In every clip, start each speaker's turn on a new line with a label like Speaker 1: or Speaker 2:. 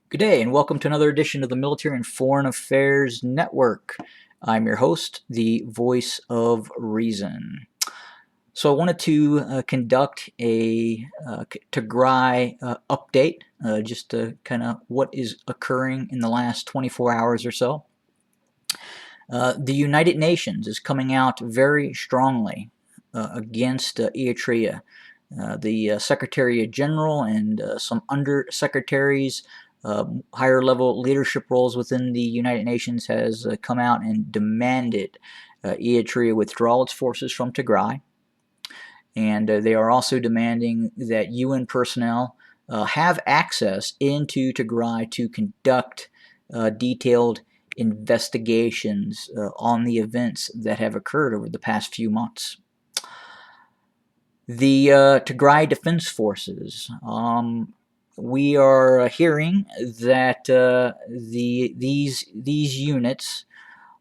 Speaker 1: Good day, and welcome to another edition of the Military and Foreign Affairs Network. I'm your host, the voice of reason. So, I wanted to conduct a Tigray update, just to kind of what is occurring in the last 24 hours or so. The United Nations is coming out very strongly against Eritrea. The Secretary General and some undersecretaries, higher level leadership roles within the United Nations has come out and demanded Eritrea withdraw its forces from Tigray. And they are also demanding that UN personnel have access into Tigray to conduct detailed investigations on the events that have occurred over the past few months. The Tigray Defense Forces. We are hearing that these units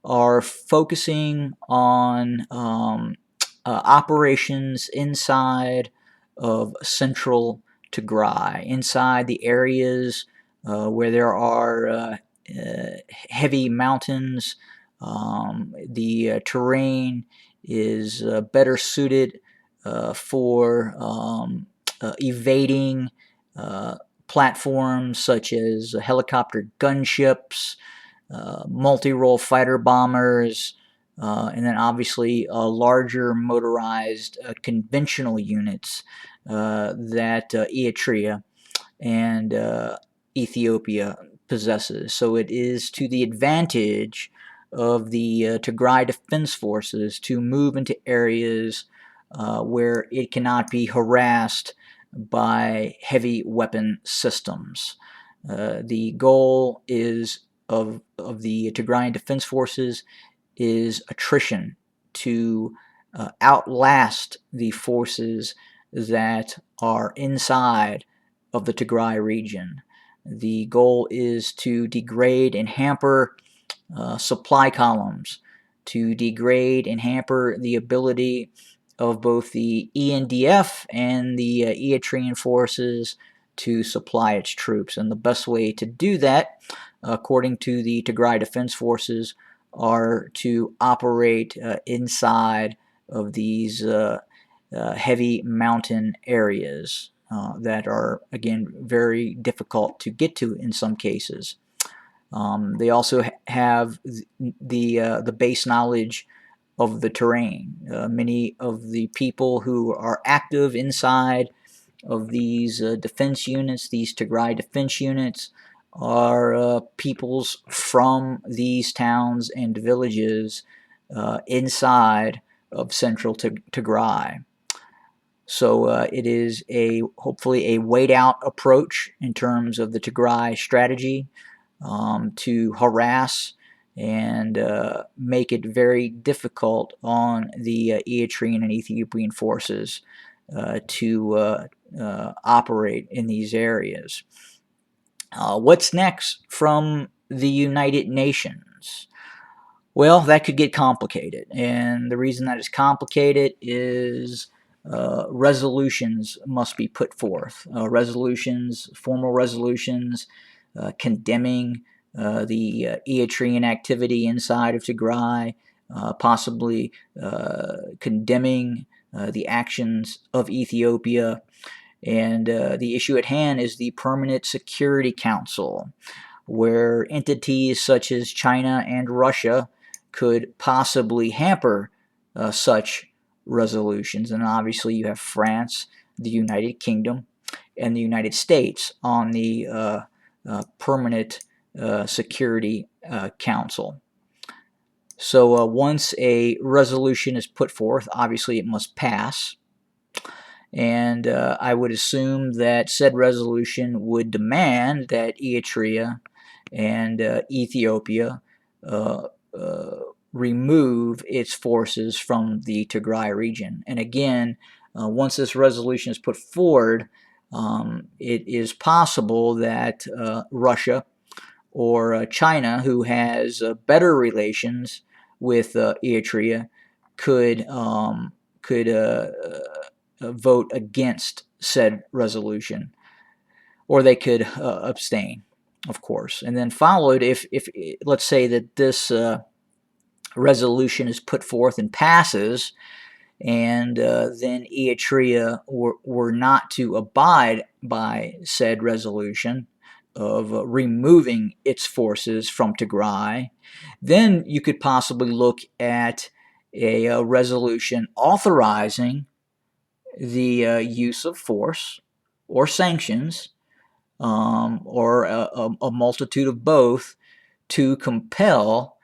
Speaker 1: are focusing on operations inside of central Tigray, inside the areas where there are heavy mountains. The terrain is better suited for evading platforms such as helicopter gunships, multi-role fighter bombers, and then obviously larger motorized conventional units that Eritrea and Ethiopia possesses. So it is to the advantage of the Tigray Defense Forces to move into areas where it cannot be harassed by heavy weapon systems. The goal is of the Tigrayan Defense Forces is attrition to outlast the forces that are inside of the Tigray region. The goal is to degrade and hamper supply columns, to degrade and hamper the ability of both the ENDF and the Eritrean forces to supply its troops. And the best way to do that, according to the Tigray Defense Forces, are to operate inside of these heavy mountain areas that are, again, very difficult to get to in some cases. They also have the base knowledge of the terrain. Many of the people who are active inside of these defense units, these Tigray defense units, are peoples from these towns and villages inside of central Tigray. So it is hopefully a wait out approach in terms of the Tigray strategy to harass and make it very difficult on the Eritrean and Ethiopian forces to operate in these areas. What's next from the United Nations? Well, that could get complicated, and the reason that is complicated is resolutions must be put forth. Formal resolutions, condemning the Eritrean activity inside of Tigray, possibly condemning the actions of Ethiopia. And the issue at hand is the Permanent Security Council, where entities such as China and Russia could possibly hamper such resolutions. And obviously, you have France, the United Kingdom, and the United States on the Permanent Security Council. So once a resolution is put forth, obviously it must pass. And I would assume that said resolution would demand that Eritrea and Ethiopia remove its forces from the Tigray region. And again, once this resolution is put forward, it is possible that Russia or China, who has better relations with Eritrea, could vote against said resolution, or they could abstain. of course, and then followed if let's say that this resolution is put forth and passes, and then Eritrea were not to abide by said resolution of removing its forces from Tigray, then you could possibly look at a resolution authorizing the use of force or sanctions, or a multitude of both, to compel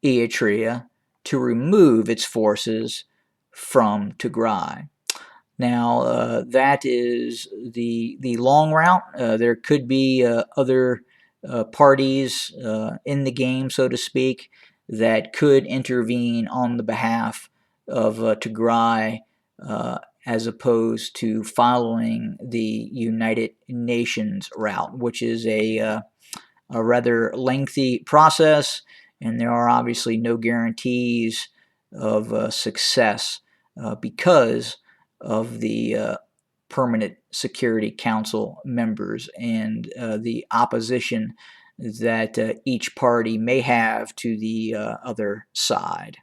Speaker 1: Eritrea to remove its forces from Tigray. Now, that is the long route. There could be other parties in the game, so to speak, that could intervene on the behalf of Tigray, as opposed to following the United Nations route, which is a rather lengthy process, and there are obviously no guarantees of success because of the Permanent Security Council members and the opposition that each party may have to the other side.